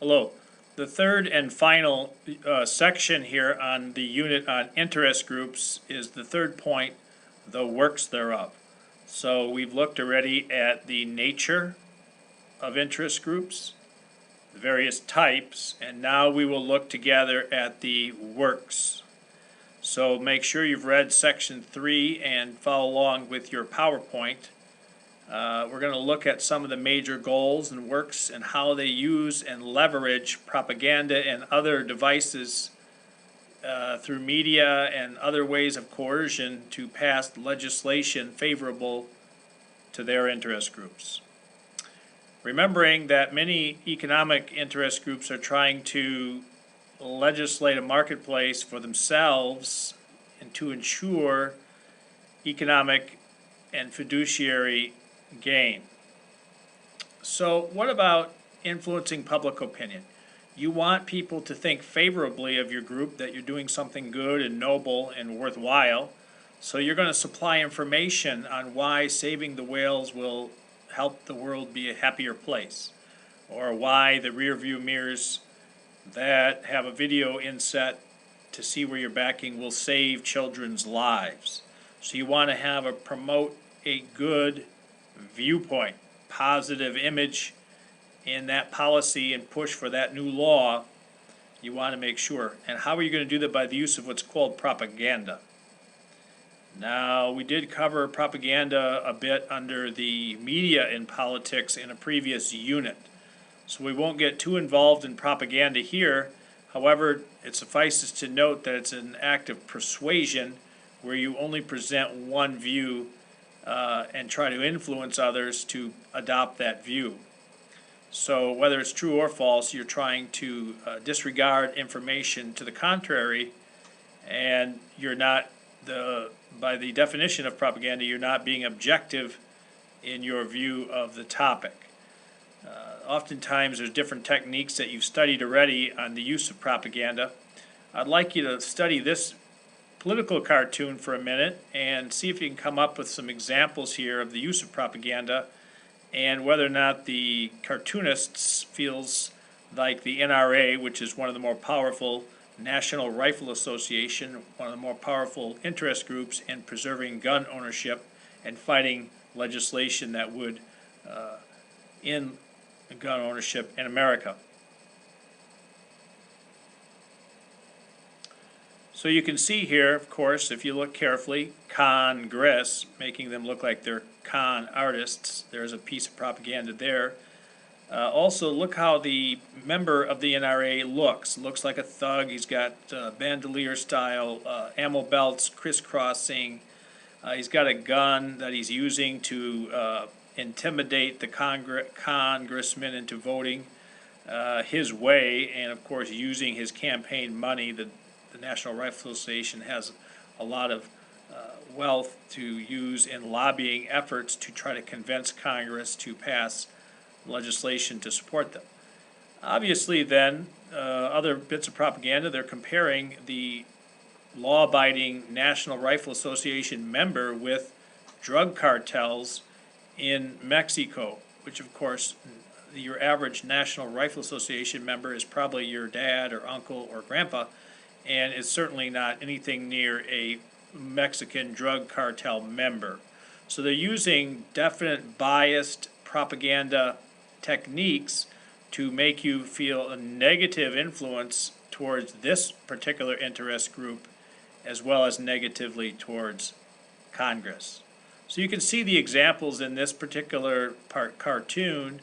Hello. The third and final section here on the unit on interest groups is the third point, the works thereof. So we've looked already at the nature of interest groups, the various types, and now we will look together at the works. So make sure you've read section 3 and follow along with your PowerPoint. We're going to look at some of the major goals and works and how they use and leverage propaganda and other devices through media and other ways of coercion to pass legislation favorable to their interest groups. Remembering that many economic interest groups are trying to legislate a marketplace for themselves and to ensure economic and fiduciary gain. So what about influencing public opinion? You want people to think favorably of your group, that you're doing something good and noble and worthwhile. So you're going to supply information on why saving the whales will help the world be a happier place, or why the rear view mirrors that have a video inset to see where you're backing will save children's lives. So you want to promote a good viewpoint, positive image in that policy and push for that new law. You want to make sure. And how are you going to do that? By the use of what's called propaganda. Now, we did cover propaganda a bit under the media in politics in a previous unit, so we won't get too involved in propaganda here. However, it suffices to note that it's an act of persuasion where you only present one view and try to influence others to adopt that view. So whether it's true or false, you're trying to disregard information to the contrary, and you're not, by the definition of propaganda, you're not being objective in your view of the topic. Oftentimes there's different techniques that you've studied already on the use of propaganda. I'd like you to study this political cartoon for a minute and see if you can come up with some examples here of the use of propaganda and whether or not the cartoonists feels like the NRA, which is one of the more powerful, National Rifle Association, one of the more powerful interest groups in preserving gun ownership and fighting legislation that would end gun ownership in America. So you can see here, of course, if you look carefully, Congress, making them look like they're con artists. There's a piece of propaganda there. Also, look how the member of the NRA looks like a thug. He's got bandolier style ammo belts crisscrossing. He's got a gun that he's using to intimidate the congressmen into voting his way, and of course using his campaign money. The National Rifle Association has a lot of wealth to use in lobbying efforts to try to convince Congress to pass legislation to support them. Obviously then, other bits of propaganda, they're comparing the law-abiding National Rifle Association member with drug cartels in Mexico, which of course your average National Rifle Association member is probably your dad or uncle or grandpa, and is certainly not anything near a Mexican drug cartel member. So they're using definite biased propaganda techniques to make you feel a negative influence towards this particular interest group, as well as negatively towards Congress. So you can see the examples in this particular cartoon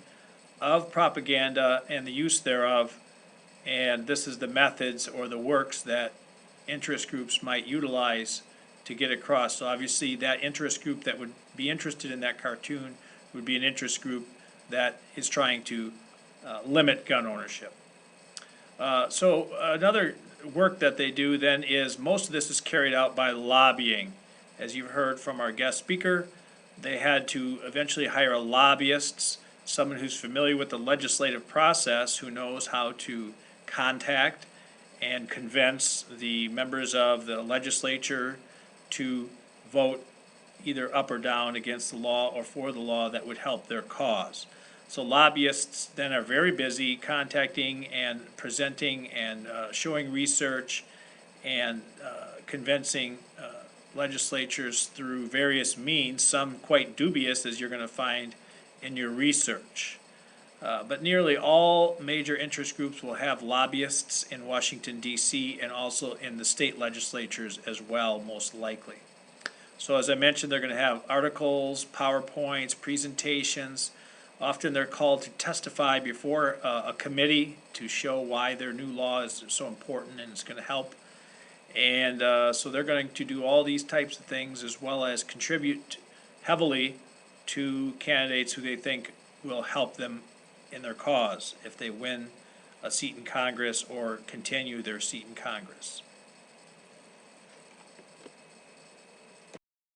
of propaganda and the use thereof, and this is the methods or the works that interest groups might utilize to get across. So obviously that interest group that would be interested in that cartoon would be an interest group that is trying to limit gun ownership. So another work that they do then is most of this is carried out by lobbying. As you've heard from our guest speaker, they had to eventually hire lobbyists, someone who's familiar with the legislative process, who knows how to contact and convince the members of the legislature to vote either up or down against the law or for the law that would help their cause. So lobbyists then are very busy contacting and presenting and showing research and convincing legislatures through various means, some quite dubious, as you're gonna find in your research. But nearly all major interest groups will have lobbyists in Washington DC and also in the state legislatures as well, most likely. So as I mentioned, they're gonna have articles, PowerPoints, presentations. Often they're called to testify before a committee to show why their new law is so important and it's gonna help. And so they're going to do all these types of things as well as contribute heavily to candidates who they think will help them in their cause if they win a seat in Congress or continue their seat in Congress.